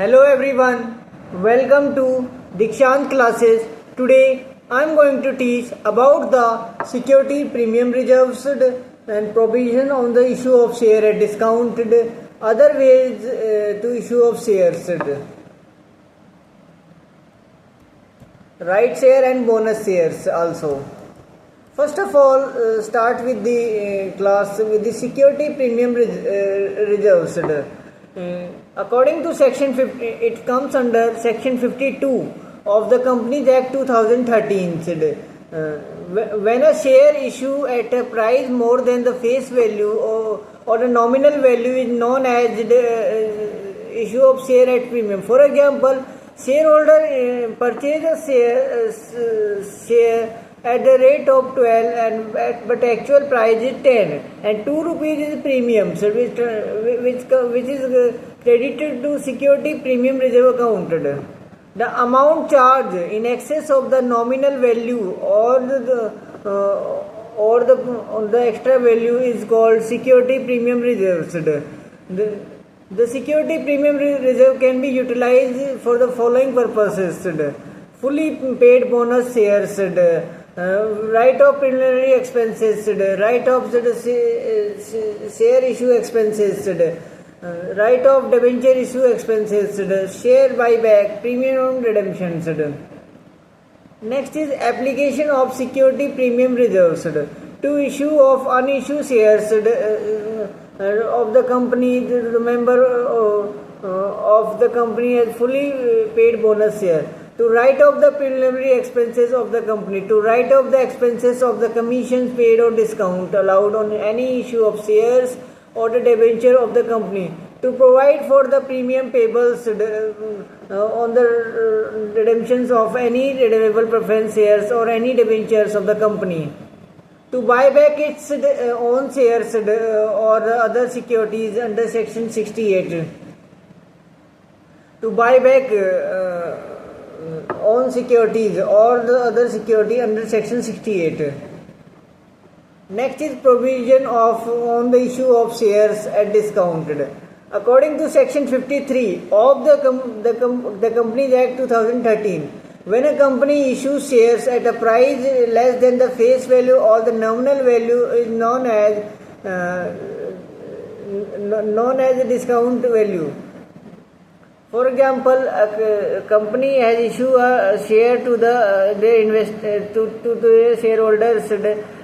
Hello everyone, welcome to Dikshant classes. Today I am going to teach about the security premium reserves and provision on the issue of share at discounted, other ways to issue of shares, right share and bonus shares also. First of all, start with the class with the security premium reserves. According to section 50, it comes under section 52 of the Companies Act 2013. When a share issue at a price more than the face value or the nominal value is known as the issue of share at premium. For example, shareholder purchase a share at the rate of 12 but actual price is 10 and 2 rupees is premium, so which is credited to security premium reserve account. The amount charged in excess of the nominal value or the extra value is called security premium reserves. The security premium reserve can be utilized for the following purposes: fully paid bonus shares, write off preliminary expenses, write off share issue expenses, write off debenture issue expenses, share buyback, premium redemptions. Next is application of security premium reserves to issue of unissued shares of the company. The member of the company has fully paid bonus share. To write off the preliminary expenses of the company, to write off the expenses of the commissions paid or discount allowed on any issue of shares or the debenture of the company, to provide for the premium payables on the redemptions of any redeemable preference shares or any debentures of the company, to buy back its own shares or other securities under section 68, to buy back own securities or the other security under section 68. Next is provision on the issue of shares at discounted. According to section 53 of the Companies Act 2013, when a company issues shares at a price less than the face value or the nominal value is known as a discount value. For example, a company has issued a share to the shareholders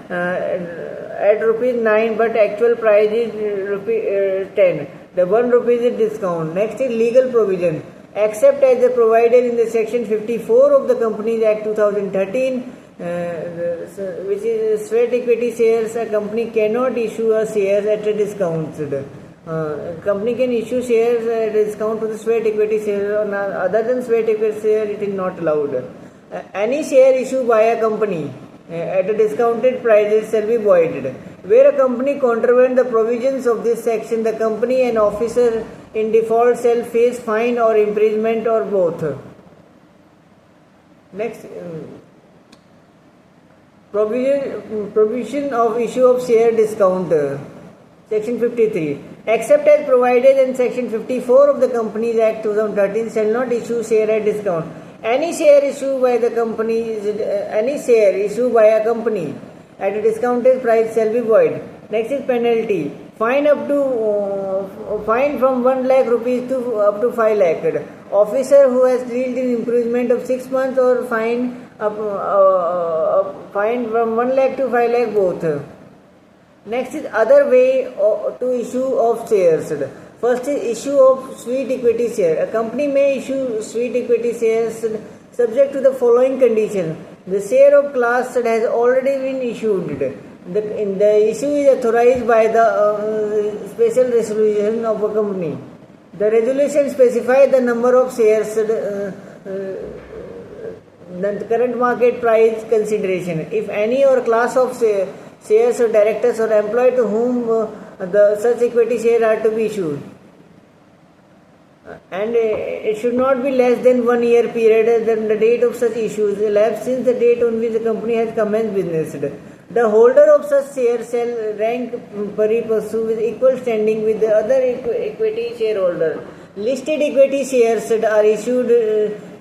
at rupees 9, but actual price is 10. The 1 rupee is discount. Next is legal provision. Except as provided in the section 54 of the Companies Act 2013, which is sweat equity shares, a company cannot issue a shares at a discount. Company can issue shares at a discount to the sweat equity share. Other than sweat equity share, it is not allowed. Any share issued by a company at a discounted price shall be voided. Where a company contravenes the provisions of this section, the company and officer in default shall face fine or imprisonment or both. Next, provision of issue of share discount. Section 53. Except as provided in section 54 of the Companies Act 2013, shall not issue share at discount. Any share issued by a company at a discounted price shall be void. Next is penalty. Fine from 1 lakh rupees to up to 5 lakh. Officer who has dealt in imprisonment of 6 months or fine from 1 lakh to 5 lakh both. Next is other way to issue of shares. First is issue of sweet equity share. A company may issue sweet equity shares subject to the following conditions. The share of class has already been issued. The issue is authorized by the special resolution of a company. The resolution specifies the number of shares, the current market price consideration. If any or class of shares or directors or employee to whom such equity shares are to be issued, and it should not be less than 1 year period than the date of such issues elapsed since the date on which the company has commenced business. The holder of such shares shall rank pari passu with equal standing with the other equity shareholder. Listed equity shares are issued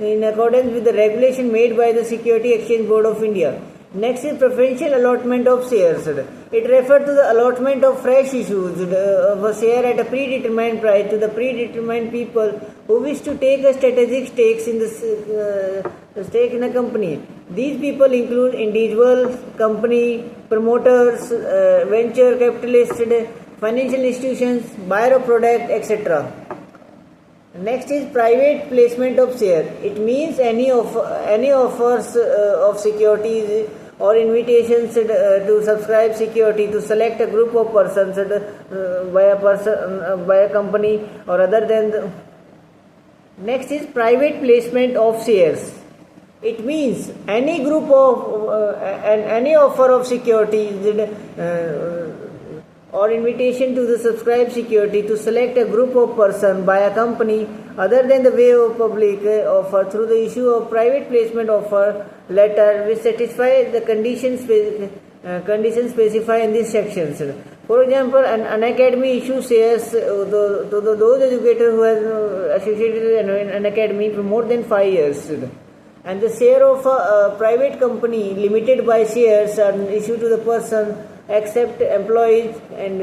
in accordance with the regulation made by the Security Exchange Board of India. Next is preferential allotment of shares. It refers to the allotment of fresh issues of a share at a predetermined price to the predetermined people who wish to take a strategic stake in a company. These people include individuals, company, promoters, venture capitalists, financial institutions, buyer of product, etc. Next is private placement of share. It means any offers of securities or invitations to subscribe security to select a group of persons by a company or other than the. Next is private placement of shares. It means any group of any offer of securities or invitation to the subscribed security to select a group of person by a company other than the way of public offer through the issue of private placement offer letter which satisfy the conditions specified in these sections. For example, an academy issues shares to those educators who have associated with an academy for more than 5 years. And the share of a private company limited by shares are issued to the person except employees and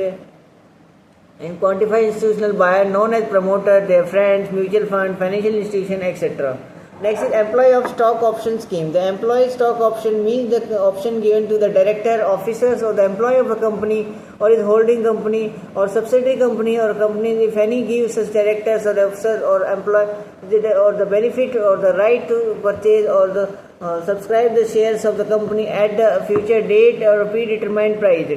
quantified institutional buyer known as promoter, their friends, mutual fund, financial institution, etc. Next is employee of stock option scheme. The employee stock option means the option given to the director, officers or the employee of a company or his holding company or subsidiary company or company, if any, gives such directors or officers or employee or the benefit or the right to purchase or the subscribe the shares of the company at the future date or predetermined price.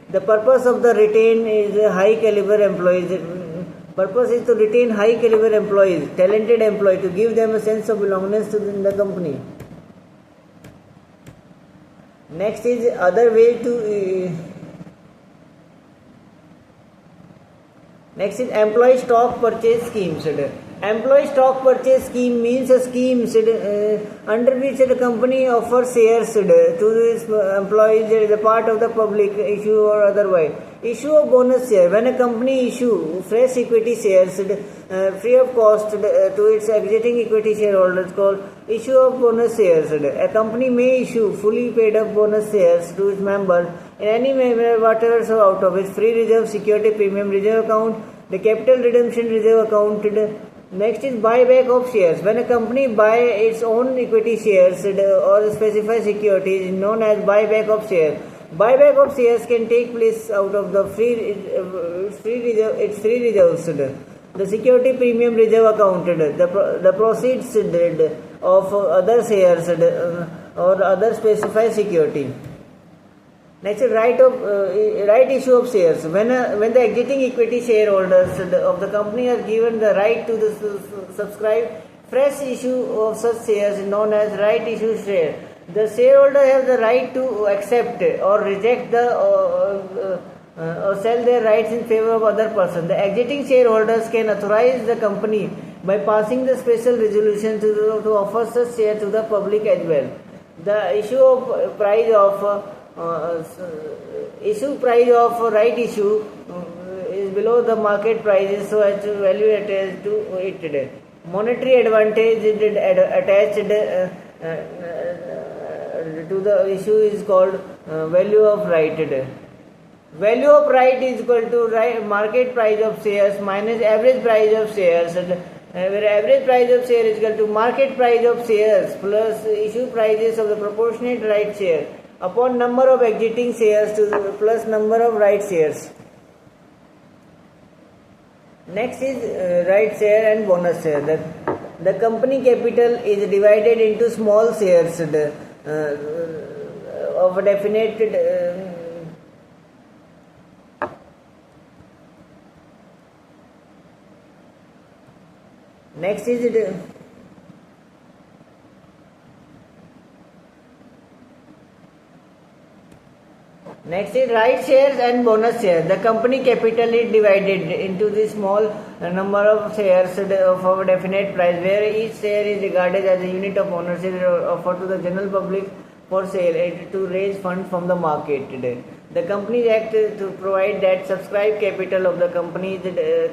The purpose of the retain is high caliber employees. Purpose is to retain high caliber employees, talented employees, to give them a sense of belongingness to the company. Next is other way to. Next is employee stock purchase schemes. Employee stock purchase scheme means a scheme under which the company offers shares to its employees as a part of the public issue or otherwise. Issue of bonus share. When a company issue fresh equity shares free of cost to its existing equity shareholders called issue of bonus shares. A company may issue fully paid up bonus shares to its members in any manner whatever so out of its free reserve, security premium reserve account, the capital redemption reserve account. Next is buyback of shares. When a company buy its own equity shares or specified securities known as buyback of shares. Buyback of shares can take place out of the its free reserves. The security premium reserve account, the proceeds of other shares or other specified security. Next, right issue of shares. When the existing equity shareholders of the company are given the right to subscribe fresh issue of such shares known as right issue share. The shareholder has the right to accept or reject or sell their rights in favor of other person. The existing shareholders can authorize the company by passing the special resolution to offer such share to the public as well. The issue of price of right issue is below the market prices so as to value attached to it. Monetary advantage attached to the issue is called value of right. Value of right is equal to market price of shares minus average price of shares, where average price of share is equal to market price of shares plus issue prices of the proportionate right share upon number of existing shares plus number of right shares. Next is right share and bonus share. The company capital is divided into small shares of a definite next is Next is right shares and bonus shares. The company capital is divided into the small number of shares of a definite price, where each share is regarded as a unit of ownership offered to the general public for sale to raise funds from the market. The Companies Act to provide that subscribed capital of the company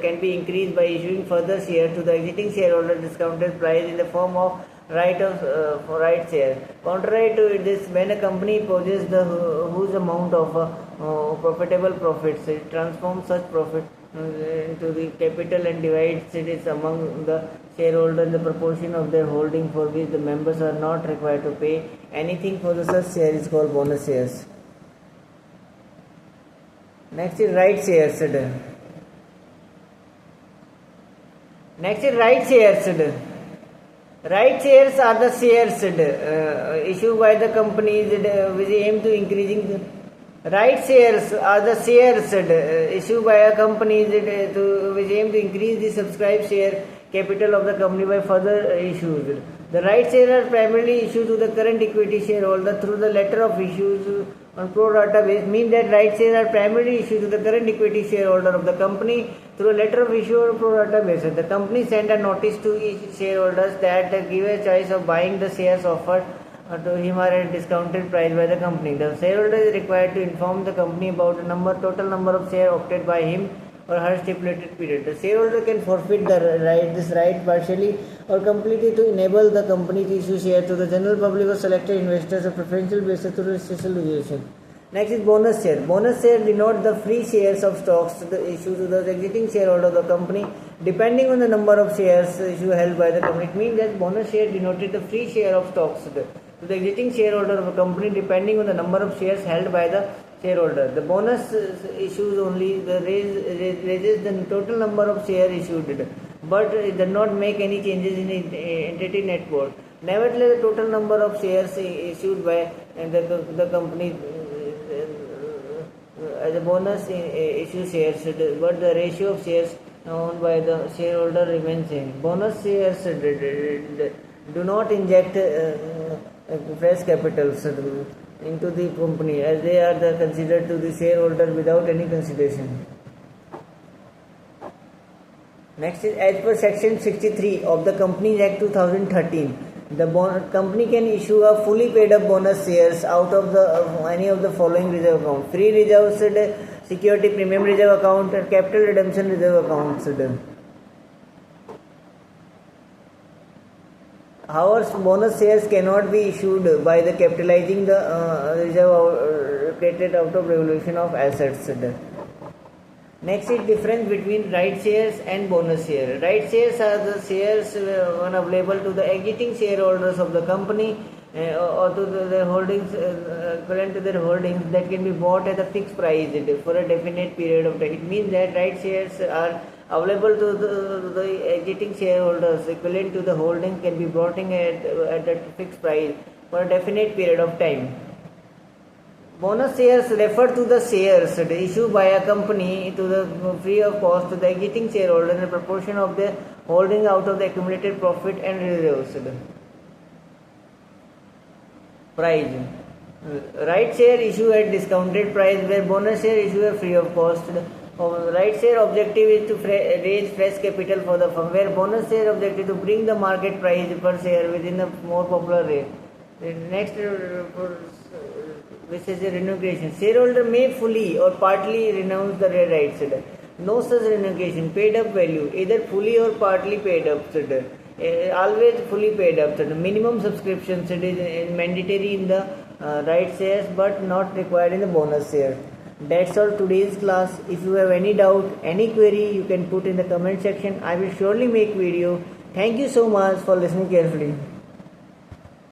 can be increased by issuing further shares to the existing shareholder discounted price in the form of right share. Contrary to this, when a company possesses the whose amount of profitable profits, it transforms such profit into the capital and divides it among the shareholders in the proportion of their holding, for which the members are not required to pay anything for the such share is called bonus shares. Next is right shares. Next is right shares. Right shares are the shares issued by the companies with aim to increasing the right shares are the shares issued by a company with aim to increase the subscribed share capital of the company by further issues. The right shares are primarily issued to the current equity shareholder through the letter of issues on pro rata basis. Means that right shares are primarily issued to the current equity shareholder of the company through a letter of issue on pro rata basis. The company sent a notice to each shareholders that give a choice of buying the shares offered to him at a discounted price by the company. The shareholder is required to inform the company about the total number of shares opted by him or her stipulated period. The shareholder can forfeit this right partially or completely to enable the company to issue shares to the general public or selected investors on preferential basis through specialization. Next is bonus share. Bonus share denote the free shares of stocks issued to the existing shareholder of the company depending on the number of shares held by the company. It means that bonus share denoted the free share of stocks to the existing shareholder of a company depending on the number of shares held by the shareholder. The bonus issues only raises the total number of shares issued, but it does not make any changes in the entity net worth. Nevertheless, the total number of shares issued by the company as a bonus issue shares, but the ratio of shares owned by the shareholder remains same. Bonus shares do not inject fresh capitals into the company, as they are considered to the shareholder without any consideration. Next is, as per section 63 of the Companies Act 2013, the company can issue a fully paid up bonus shares out of any of the following reserve accounts: free reserves, security premium reserve account, and capital redemption reserve accounts. However, bonus shares cannot be issued by the capitalizing the reserve created out of revaluation of assets. Next is difference between right shares and bonus shares. Right shares are the shares available to the existing shareholders of the company or to their holdings, equivalent to their holdings, that can be bought at a fixed price for a definite period of time. It means that right shares are available to the existing shareholders equivalent to the holding can be brought in at a fixed price for a definite period of time. Bonus shares refer to the shares issued by a company to the free of cost to the existing shareholder in a proportion of the holding out of the accumulated profit and reserves. Price. Right share issue at discounted price, where bonus share issue at free of cost. Right share objective is to raise fresh capital for the firm, where bonus share objective to bring the market price per share within a more popular rate. Next, which is a renunciation. Shareholder may fully or partly renounce the rights. No such renunciation. Paid up value, either fully or partly paid up. Always fully paid up. Minimum subscription is mandatory in the right shares but not required in the bonus share. That's all today's class. If you have any doubt, any query, you can put in the comment section. I will surely make video. Thank you so much for listening carefully.